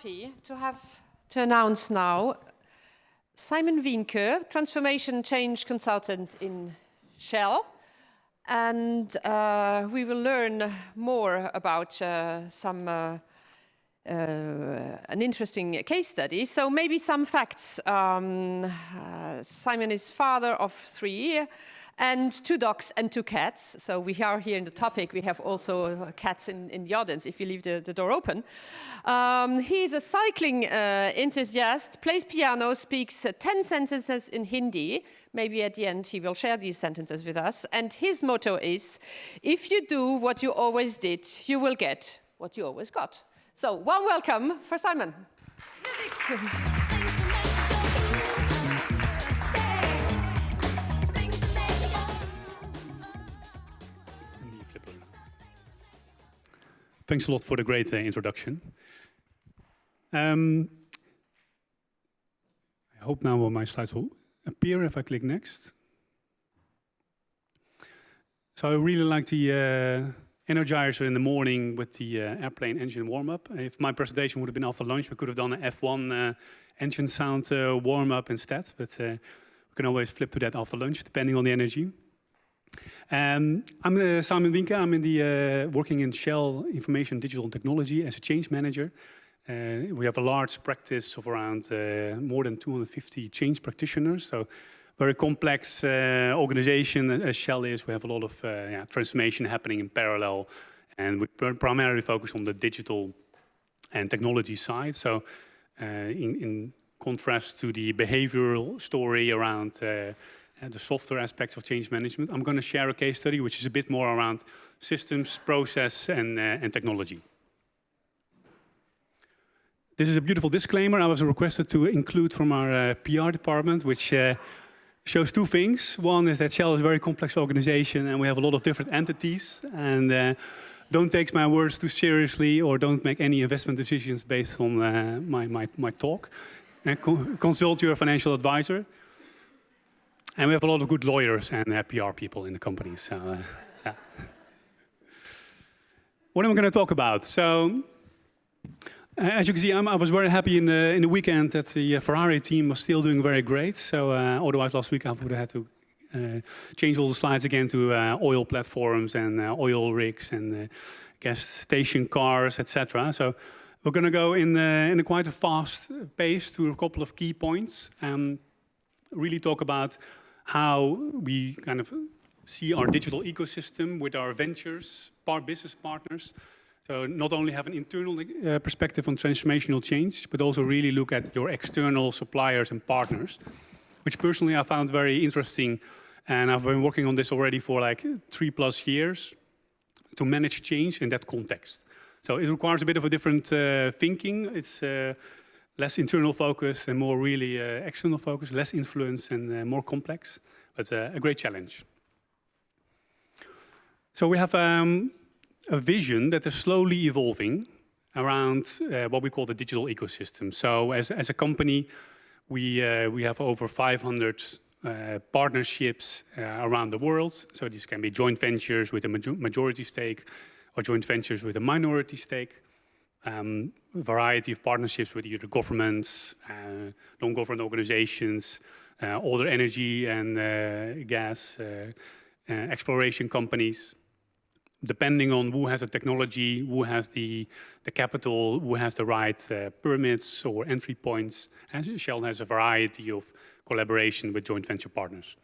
happy to announce now Simon Wienke, Transformation Change Consultant in Shell. And we will learn more about an interesting case study. So maybe some facts. Simon is father of 3 and 2 dogs and 2 cats. So we are here in the topic. We have also cats in the audience if you leave the door open. He's a cycling enthusiast, plays piano, speaks 10 sentences in Hindi. Maybe at the end he will share these sentences with us. And his motto is, if you do what you always did, you will get what you always got. So warm welcome for Simon. Music. Thanks a lot for the great introduction. I hope now my slides will appear if I click next. So I really like the Energizer in the morning with the airplane engine warm-up. If my presentation would have been after lunch, we could have done an F1 engine sound warm-up instead. But we can always flip to that after lunch, depending on the energy. I'm Simon Wienke. I'm working in Shell Information Digital Technology as a change manager. We have a large practice of around more than 250 change practitioners. So very complex organization as Shell is. We have a lot of transformation happening in parallel. And we primarily focus on the digital and technology side. So in contrast to the behavioral story around the software aspects of change management, I'm going to share a case study which is a bit more around systems, process, and technology. This is a beautiful disclaimer I was requested to include from our PR department, which shows 2 things. One is that Shell is a very complex organization and we have a lot of different entities. And don't take my words too seriously or don't make any investment decisions based on my talk. Consult your financial advisor. And we have a lot of good lawyers and PR people in the company. So, yeah. What am I going to talk about? So, as you can see, I was very happy in the weekend that the Ferrari team was still doing very great. So, otherwise last week I would have had to change all the slides again to oil platforms and oil rigs and gas station cars, etc. So, we're going to go in a quite a fast pace to a couple of key points. Really talk about how we kind of see our digital ecosystem with our ventures, business partners. So not only have an internal perspective on transformational change, but also really look at your external suppliers and partners, which personally I found very interesting. And I've been working on this already for like 3+ years to manage change in that context. So it requires a bit of a different thinking. It's less internal focus and more really external focus, less influence and more complex, but a great challenge. So we have a vision that is slowly evolving around what we call the digital ecosystem. So as a company, we have over 500 partnerships around the world. So these can be joint ventures with a majority stake or joint ventures with a minority stake. Variety of partnerships with either governments, non-government organizations, other energy and gas exploration companies. Depending on who has the technology, who has the capital, who has the right permits or entry points, and Shell has a variety of collaboration with joint venture partners.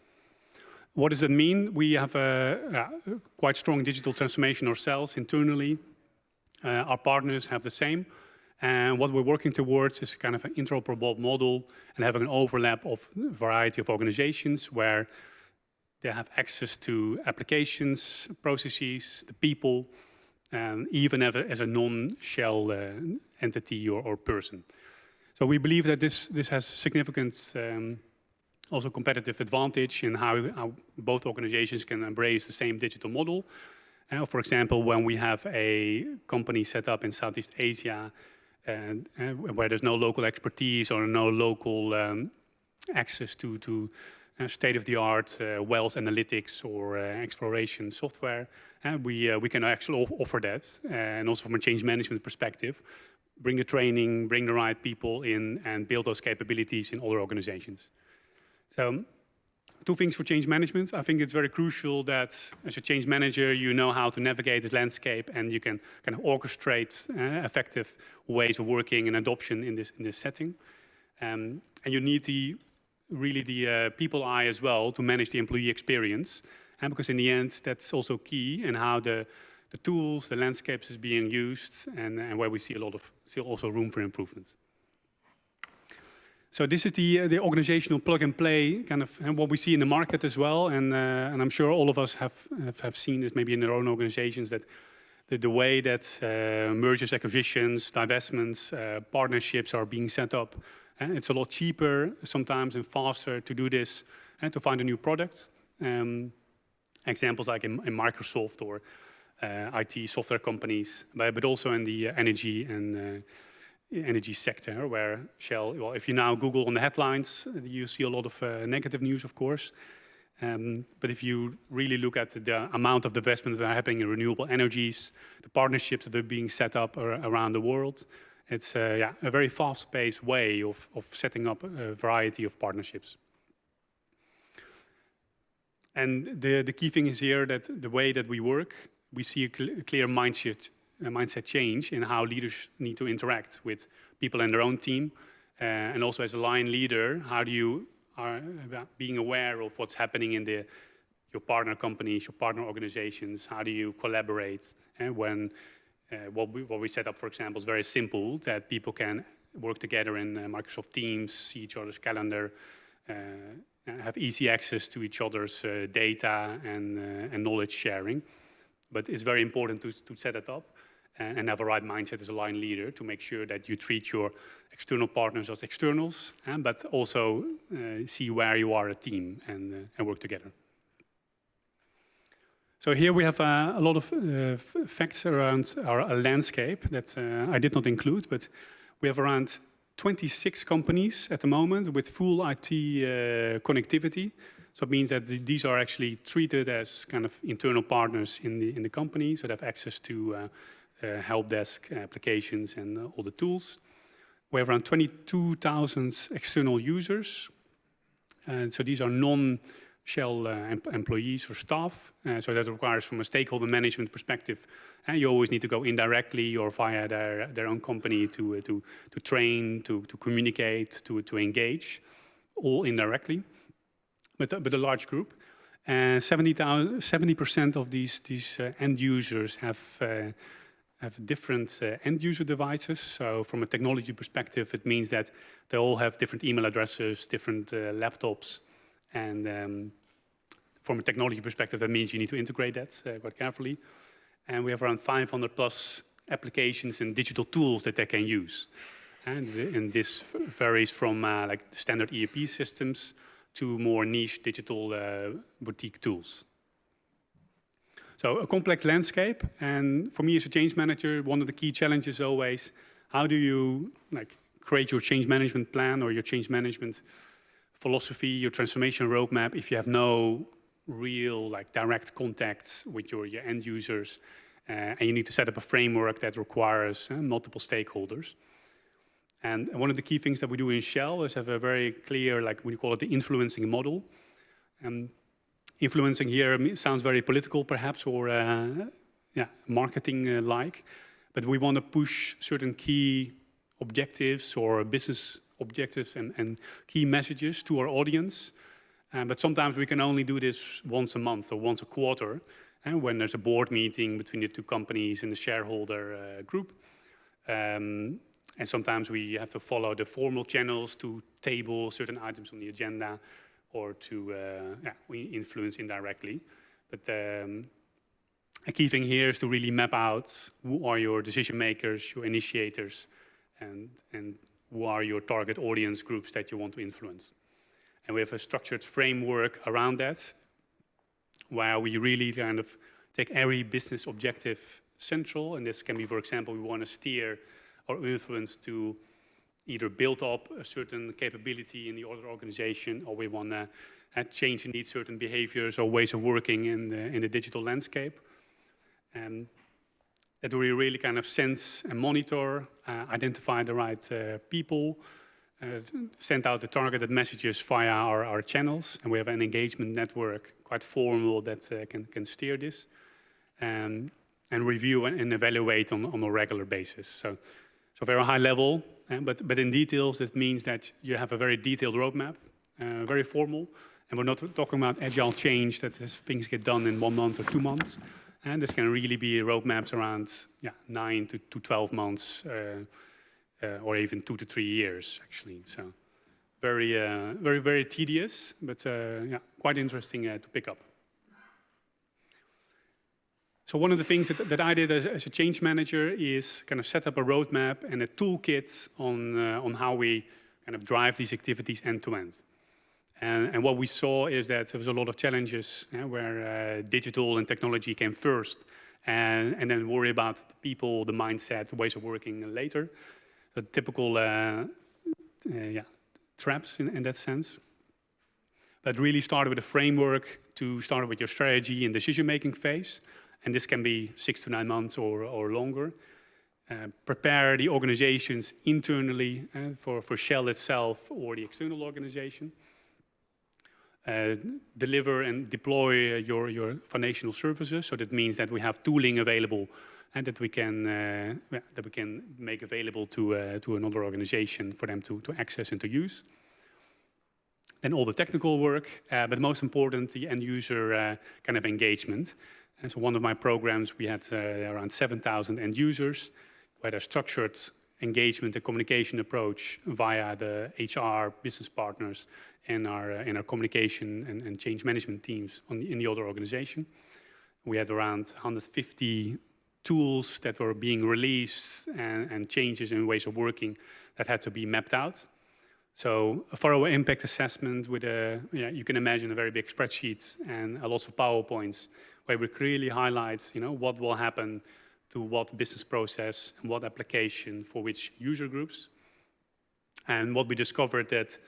What does it mean? We have a quite strong digital transformation ourselves internally. Our partners have the same. And what we're working towards is kind of an interoperable model and having an overlap of a variety of organizations where they have access to applications, processes, the people, even as a non-Shell entity or person. So we believe that this has significant also competitive advantage in how both organizations can embrace the same digital model. For example, when we have a company set up in Southeast Asia where there's no local expertise or no local access to state-of-the-art wells analytics or exploration software, we can actually offer that. And also from a change management perspective, bring the training, bring the right people in, and build those capabilities in other organizations. So, 2 things for change management. I think it's very crucial that as a change manager, you know how to navigate this landscape and you can kind of orchestrate effective ways of working and adoption in this setting. And you need the people eye as well to manage the employee experience. And because in the end, that's also key in how the tools, the landscapes is being used, and where we see a lot of still also room for improvement. So this is the organizational plug and play kind of, and what we see in the market as well, and I'm sure all of us have seen this maybe in their own organizations, that the way that mergers, acquisitions, divestments, partnerships are being set up, it's a lot cheaper sometimes and faster to do this and to find a new product. Examples like in Microsoft or IT software companies, but also in the energy and energy sector, where Shell, well, if you now Google on the headlines, you see a lot of negative news, of course. But if you really look at the amount of investments that are happening in renewable energies, the partnerships that are being set up around the world, it's a very fast-paced way of setting up a variety of partnerships. And the key thing is here that the way that we work, we see a clear mindset change in how leaders need to interact with people in their own team. And also as a line leader, how do you being aware of what's happening in your partner companies, your partner organizations, how do you collaborate? And when what we set up, for example, is very simple, that people can work together in Microsoft Teams, see each other's calendar, have easy access to each other's data and knowledge sharing. But it's very important to set it up and have a right mindset as a line leader to make sure that you treat your external partners as externals, but also see where you are a team and work together. So here we have a lot of facts around our landscape that I did not include, but we have around 26 companies at the moment with full IT connectivity. So it means that these are actually treated as kind of internal partners in the company, so they have access to help desk applications and all the tools. We have around 22,000 external users, and so these are non-Shell employees or staff. So that requires, from a stakeholder management perspective, you always need to go indirectly or via their own company to train, to communicate, to engage, all indirectly. But a large group. 70% of these end users have different end user devices. So from a technology perspective, it means that they all have different email addresses, different laptops, and from a technology perspective, that means you need to integrate that quite carefully. And we have around 500 plus applications and digital tools that they can use. And this varies from like standard ERP systems to more niche digital boutique tools. So a complex landscape, and for me as a change manager, one of the key challenges is always, how do you create your change management plan or your change management philosophy, your transformation roadmap, if you have no real direct contacts with your end users, and you need to set up a framework that requires multiple stakeholders. And one of the key things that we do in Shell is have a very clear, we call it the influencing model. Influencing here sounds very political, perhaps, or marketing-like. But we want to push certain key objectives or business objectives and key messages to our audience. But sometimes we can only do this once a month or once a quarter, when there's a board meeting between the two companies and the shareholder group. And sometimes we have to follow the formal channels to table certain items on the agenda, or to we influence indirectly. But a key thing here is to really map out who are your decision makers, your initiators, and who are your target audience groups that you want to influence. And we have a structured framework around that, where we really kind of take every business objective central. And this can be, for example, we want to steer or influence to either build up a certain capability in the other organization, or we want to change indeed certain behaviors or ways of working in the digital landscape. And that we really kind of sense and monitor, identify the right people, send out the targeted messages via our channels, and we have an engagement network, quite formal, that can steer this, and review and evaluate on a regular basis. So very high level, but in details, that means that you have a very detailed roadmap, very formal, and we're not talking about agile change, that things get done in 1 month or 2 months. And this can really be roadmaps around 9 to 12 months, or even 2 to 3 years, actually. So very tedious, but quite interesting to pick up. So one of the things that I did as a change manager is kind of set up a roadmap and a toolkit on how we kind of drive these activities end to end. And what we saw is that there was a lot of challenges where digital and technology came first, and then worry about the people, the mindset, the ways of working later. So typical traps in that sense. But really started with a framework to start with your strategy and decision-making phase. And this can be 6 to 9 months or longer. Prepare the organizations internally for Shell itself or the external organization. Deliver and deploy your foundational services. So that means that we have tooling available and that we can make available to another organization for them to access and to use. Then all the technical work, but most important, the end user kind of engagement. And so one of my programs, we had around 7,000 end users, where a structured engagement and communication approach via the HR business partners and our communication and change management teams in the other organization. We had around 150 tools that were being released and changes in ways of working that had to be mapped out. So a thorough impact assessment with you can imagine a very big spreadsheet and a lot of PowerPoints where we clearly highlight, what will happen to what business process and what application for which user groups. And what we discovered that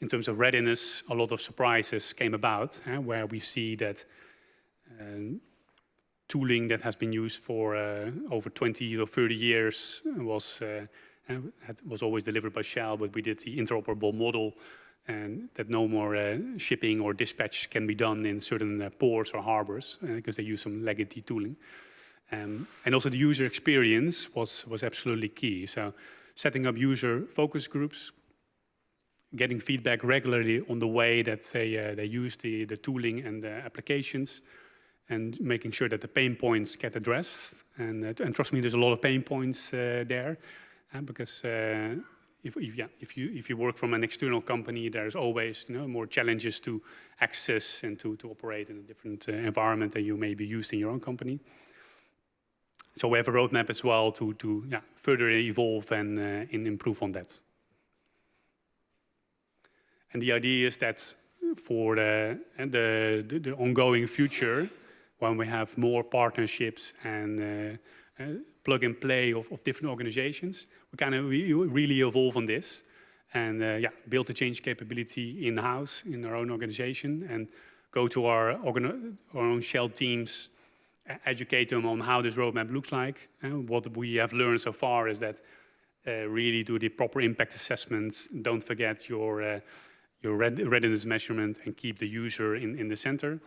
in terms of readiness, a lot of surprises came about, where we see that tooling that has been used for over 20 or 30 years was always delivered by Shell, but we did the interoperable model, and that no more shipping or dispatch can be done in certain ports or harbors because they use some legacy tooling. And also the user experience was absolutely key. So setting up user focus groups, getting feedback regularly on the way that they use the tooling and the applications, and making sure that the pain points get addressed. And trust me, there's a lot of pain points there, because if you work from an external company, there's always more challenges to access and to operate in a different environment than you may be used in your own company. So we have a roadmap as well to further evolve and improve on that. And the idea is that for the ongoing future, when we have more partnerships and plug and play of different organizations, we really evolve on this and build the change capability in-house in our own organization and go to our own Shell teams, educate them on how this roadmap looks like. What we have learned so far is that really do the proper impact assessments. Don't forget your readiness measurement and keep the user in the center.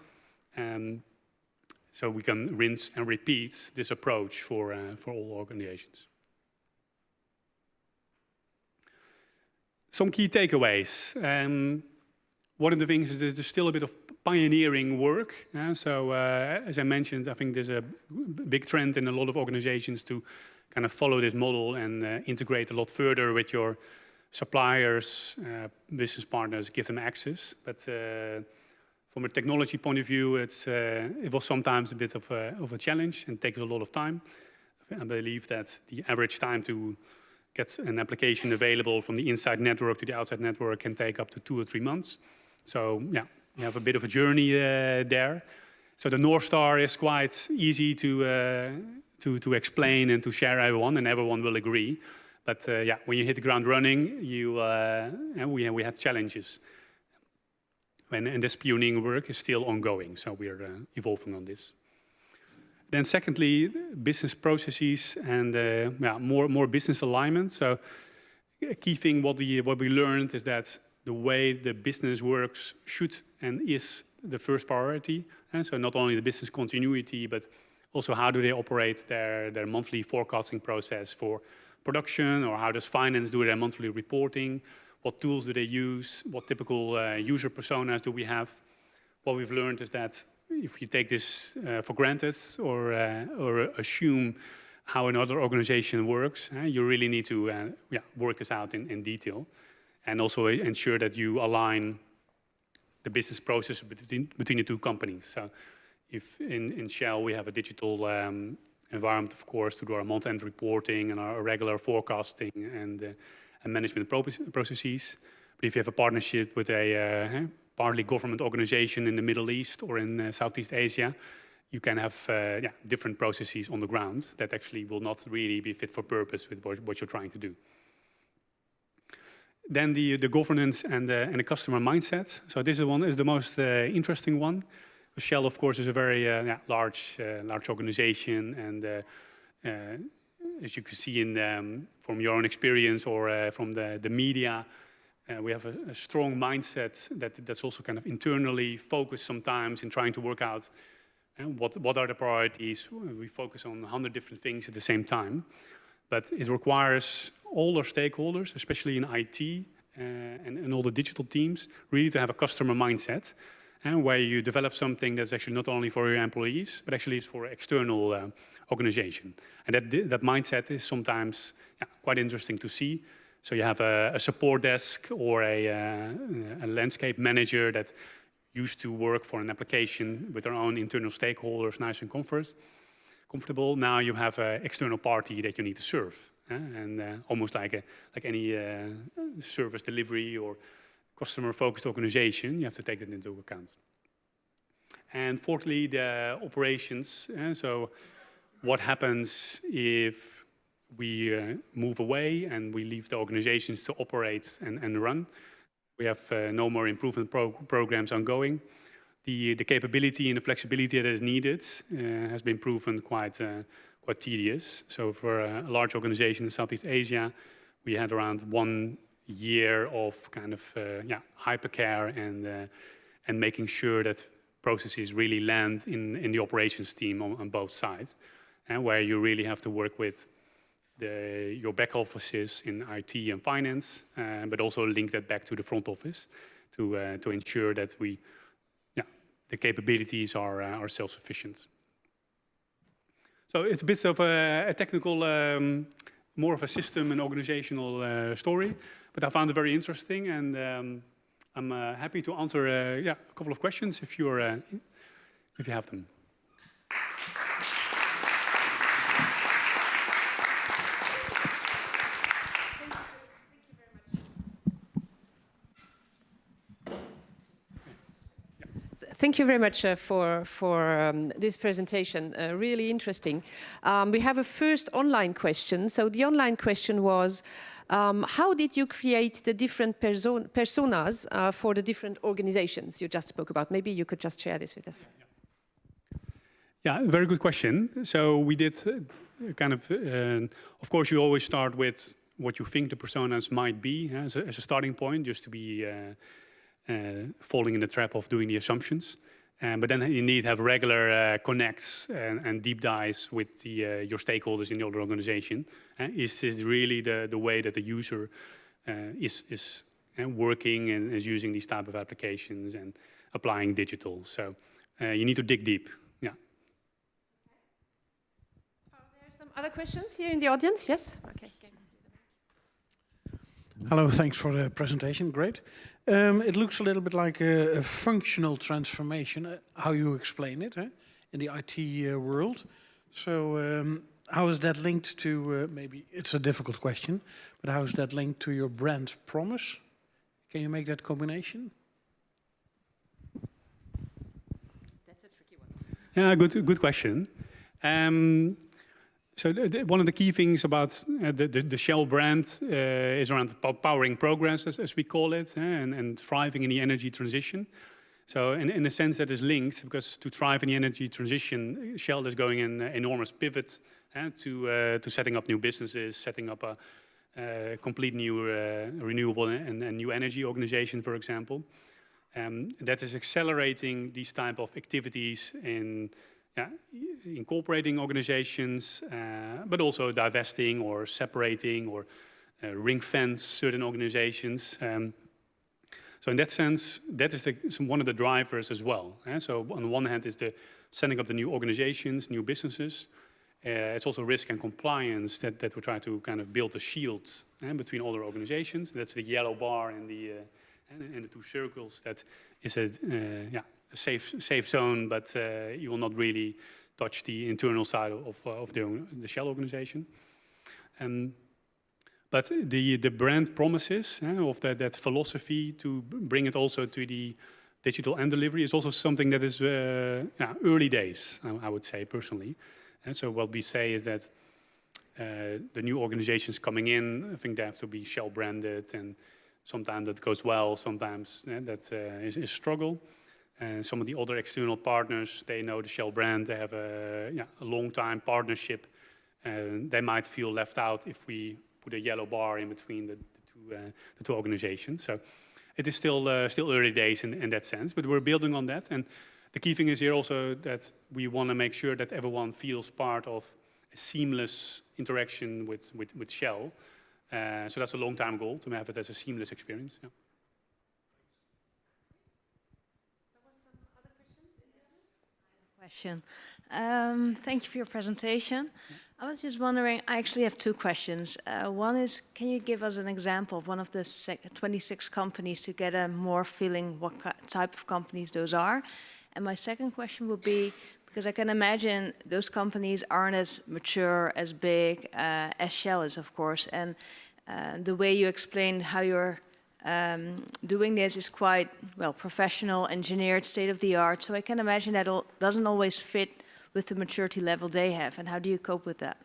So we can rinse and repeat this approach for all organizations. Some key takeaways. One of the things is there's still a bit of pioneering work. So as I mentioned, I think there's a big trend in a lot of organizations to kind of follow this model and integrate a lot further with your suppliers, business partners, give them access. But from a technology point of view, it was sometimes a bit of a challenge and takes a lot of time. I believe that the average time to get an application available from the inside network to the outside network can take up to 2 or 3 months. So yeah, you have a bit of a journey there. So the North Star is quite easy to explain and to share everyone, and everyone will agree. But when you hit the ground running, we had challenges. And this pioneering work is still ongoing, so we're evolving on this. Then secondly, business processes and more business alignment. So a key thing what we learned is that the way the business works should and is the first priority. And so not only the business continuity, but also how do they operate their monthly forecasting process for production, or how does finance do their monthly reporting? What tools do they use? What typical user personas do we have? What we've learned is that if you take this for granted or assume how another organization works, you really need to work this out in detail, and also ensure that you align the business process between the two companies. So if in Shell we have a digital environment, of course, to do our month-end reporting and our regular forecasting and management processes. But if you have a partnership with a partly government organization in the Middle East or in Southeast Asia, you can have different processes on the ground that actually will not really be fit for purpose with what you're trying to do. Then the governance and the customer mindset. So this is the most interesting one. Shell, of course, is a very large organization, and as you can see from your own experience or from the media, we have a strong mindset that's also kind of internally focused sometimes in trying to work out what are the priorities. We focus on 100 different things at the same time, but it requires all our stakeholders, especially in IT and all the digital teams, really to have a customer mindset. Where you develop something that's actually not only for your employees, but actually it's for an external organization. And that mindset is sometimes quite interesting to see. So you have a support desk or a landscape manager that used to work for an application with their own internal stakeholders, nice and comfortable. Now you have an external party that you need to serve. And almost like any service delivery or customer-focused organization, you have to take that into account. And fourthly, the operations. So what happens if we move away and we leave the organizations to operate and run? We have no more improvement programs ongoing. The capability and the flexibility that is needed has been proven quite tedious. So for a large organization in Southeast Asia, we had around 1 year of kind of hypercare and making sure that processes really land in the operations team on both sides, and where you really have to work with your back offices in IT and finance, but also link that back to the front office to ensure that the capabilities are self-sufficient. So it's a bit of a technical, more of a system and organizational story. But I found it very interesting, and I'm happy to answer a couple of questions if you have them. Thank you very much for this presentation. Really interesting. We have a first online question. So the online question was, how did you create the different personas for the different organizations you just spoke about?Maybe you could just share this with us. Yeah, very good question. So we did kind of course, you always start with what you think the personas might be as a starting point, just to be falling in the trap of doing the assumptions. But then you need to have regular connects and deep dives with your stakeholders in the other organization. Is this really the way that the user is working and is using these type of applications and applying digital? So you need to dig deep. Yeah. Are there some other questions here in the audience? Yes? Okay. Hello, thanks for the presentation, great. It looks a little bit like a functional transformation, how you explain it in the IT world. So how is that linked to, maybe it's a difficult question, but how is that linked to your brand promise? Can you make that combination? That's a tricky one. Yeah, good question. So one of the key things about the Shell brand is around powering progress, as we call it, and thriving in the energy transition. So in a sense that is linked, because to thrive in the energy transition, Shell is going an enormous pivot to setting up new businesses, setting up a complete new renewable and new energy organization, for example. That is accelerating these type of activities in incorporating organizations, but also divesting or separating or ring fence certain organizations. So in that sense, that is one of the drivers as well. So on the one hand is the setting up the new organizations, new businesses. It's also risk and compliance that we try to kind of build a shield between all the organizations. That's the yellow bar and the two circles. That is a safe zone, but you will not really touch the internal side of the Shell organization. But the brand promises of that philosophy to bring it also to the digital and delivery is also something that is early days, I would say personally. And so what we say is that the new organizations coming in, I think they have to be Shell branded, and sometimes that goes well, sometimes that is a struggle. And some of the other external partners, they know the Shell brand, they have a long time partnership, and they might feel left out if we put a yellow bar in between the two organizations. So it is still early days in that sense, but we're building on that. And the key thing is here also that we want to make sure that everyone feels part of a seamless interaction with Shell. So that's a long-term goal, to have it as a seamless experience. Yeah. Question. Thank you for your presentation. I was just wondering, I actually have two questions. One is, can you give us an example of one of the 26 companies to get a more feeling what type of companies those are? And my second question would be, because I can imagine those companies aren't as mature, as big as Shell is, of course. And the way you explained how you're doing this is quite, well, professional, engineered, state-of-the-art. So I can imagine that doesn't always fit with the maturity level they have. And how do you cope with that?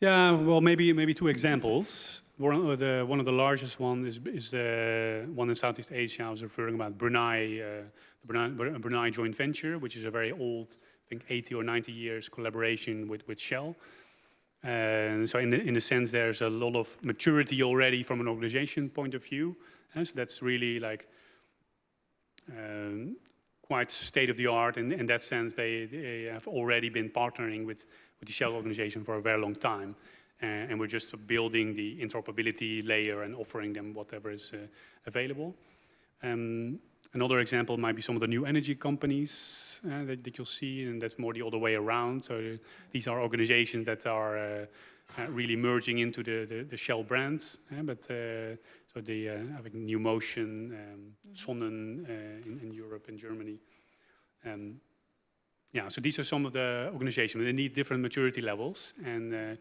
Yeah, well, maybe two examples. One of the largest ones is the one in Southeast Asia. I was referring about Brunei, the Brunei joint venture, which is a very old, I think 80 or 90 years collaboration with Shell. So in a sense, there's a lot of maturity already from an organization point of view. So that's really like quite state of the art. In that sense, they have already been partnering with the Shell organization for a very long time. And we're just building the interoperability layer and offering them whatever is available. Another example might be some of the new energy companies that you'll see, and that's more the other way around. So these are organizations that are really merging into the Shell brands. So they have New Motion, Sonnen in Europe and Germany. So these are some of the organizations. They need different maturity levels. And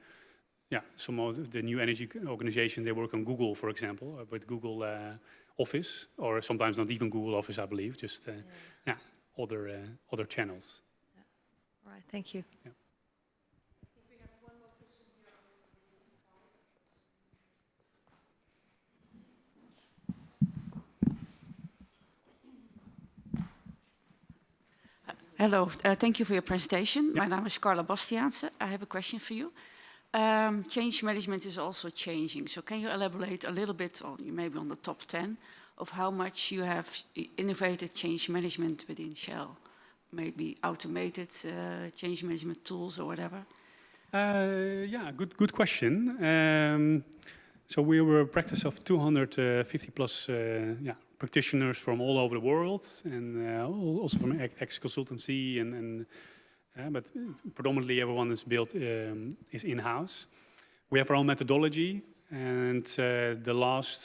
some of the new energy organizations, they work on Google, for example, with Google Office, or sometimes not even Google Office, I believe, just other channels. Yeah. All right, thank you. Yeah. Hello, thank you for your presentation. My name is Carla Bastiaanse. I have a question for you. Change management is also changing. So can you elaborate a little bit on, maybe on the top 10, of how much you have innovated change management within Shell? Maybe automated change management tools or whatever? Good question. So we were a practice of 250 plus practitioners from all over the world, and also from ex-consultancy, but predominantly everyone is built is in-house. We have our own methodology, and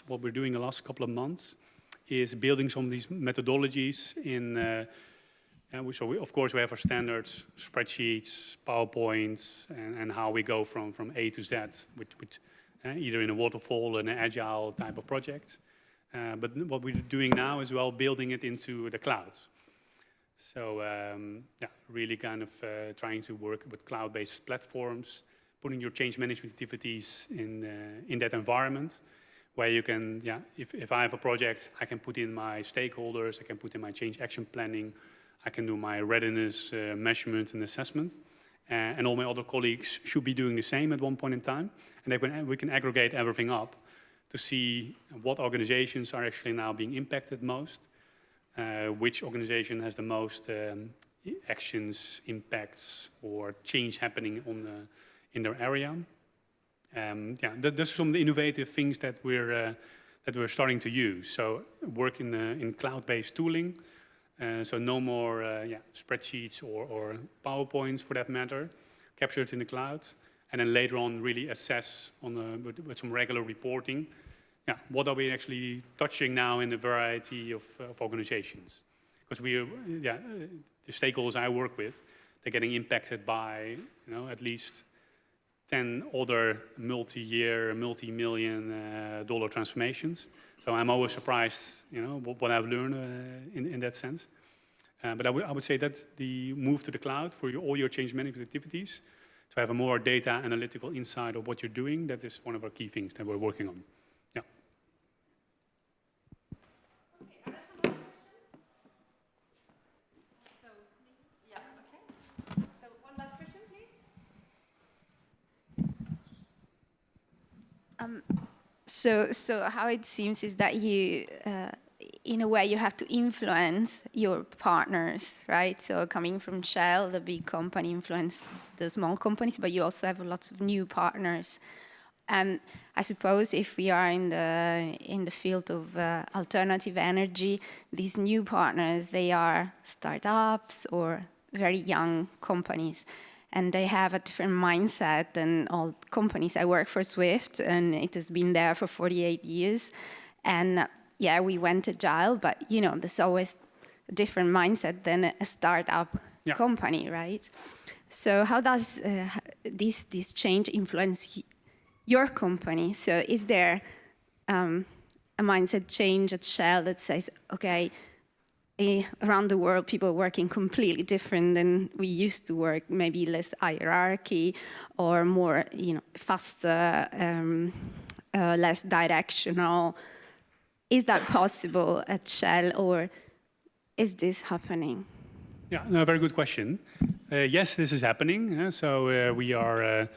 what we're doing the last couple of months is building some of these methodologies in. Of course, we have our standards, spreadsheets, PowerPoints, and how we go from A to Z, with either in a waterfall, an agile type of project. But what we're doing now is building it into the cloud. So really kind of trying to work with cloud-based platforms, putting your change management activities in that environment, where you can, if I have a project, I can put in my stakeholders, I can put in my change action planning, I can do my readiness measurement and assessment. And all my other colleagues should be doing the same at one point in time. And we can aggregate everything up to see what organizations are actually now being impacted most, which organization has the most actions, impacts, or change happening in their area. Those are some of the innovative things that we're starting to use. So work in cloud-based tooling. So no more spreadsheets or PowerPoints for that matter, captured in the cloud, and then later on really assess with some regular reporting. What are we actually touching now in a variety of organizations? Because the stakeholders I work with, they're getting impacted by at least 10 other multi-year, multi-million dollar transformations. So I'm always surprised, what I've learned in that sense. But I would say that the move to the cloud for all your change management activities, to have a more data analytical insight of what you're doing, that is one of our key things that we're working on. Yeah. Okay, are there some more questions? Okay. So one last question, please. So how it seems is that you, in a way, you have to influence your partners, right? So coming from Shell, the big company, influence the small companies, but you also have lots of new partners. And I suppose if we are in the field of alternative energy, these new partners, they are startups or very young companies. And they have a different mindset than all companies. I work for Swift, and it has been there for 48 years. And we went agile, but there's always a different mindset than a startup company, right? So how does this change influence your company? So is there a mindset change at Shell that says, okay, around the world, people are working completely different than we used to work, maybe less hierarchy or more, faster, less directional. Is that possible at Shell, or is this happening? Yeah, no, very good question. Yes, this is happening. So we are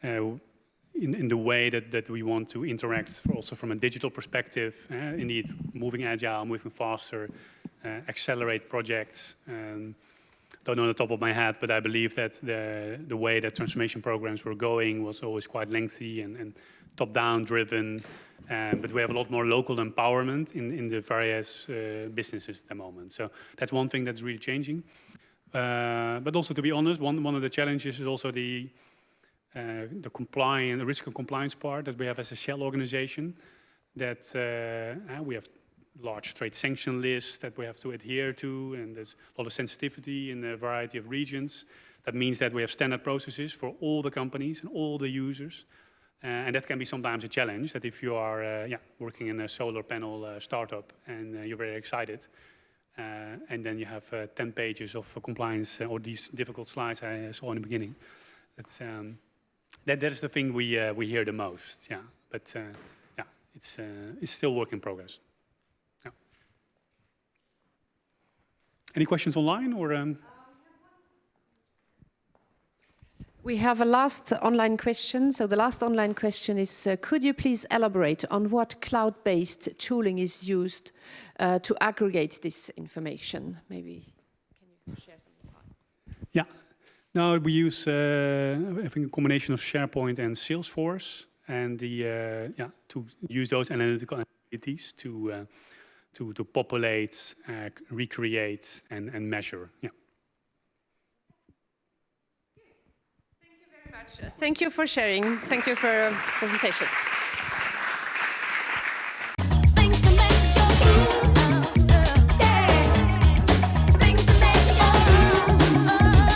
in the way that we want to interact, also from a digital perspective. Indeed, moving agile, moving faster, accelerate projects. Don't know on the top of my head, but I believe that the way that transformation programs were going was always quite lengthy and top-down driven. But we have a lot more local empowerment in the various businesses at the moment. So that's one thing that's really changing. But also, to be honest, one of the challenges is also the risk and compliance part that we have as a Shell organization. That we have large trade sanction lists that we have to adhere to, and there's a lot of sensitivity in a variety of regions. That means that we have standard processes for all the companies and all the users. And that can be sometimes a challenge, that if you are working in a solar panel startup and you're very excited, and then you have 10 pages of compliance or these difficult slides I saw in the beginning. That is the thing we hear the most, But it's still work in progress. Yeah. Any questions online or? We have a last online question. So the last online question is, could you please elaborate on what cloud-based tooling is used to aggregate this information? Maybe can you share some insights? Yeah. No, we use I think a combination of SharePoint and Salesforce, and to use those analytical abilities to populate, recreate, and measure. Yeah. Thank you very much. Thank you for sharing. Thank you for your presentation.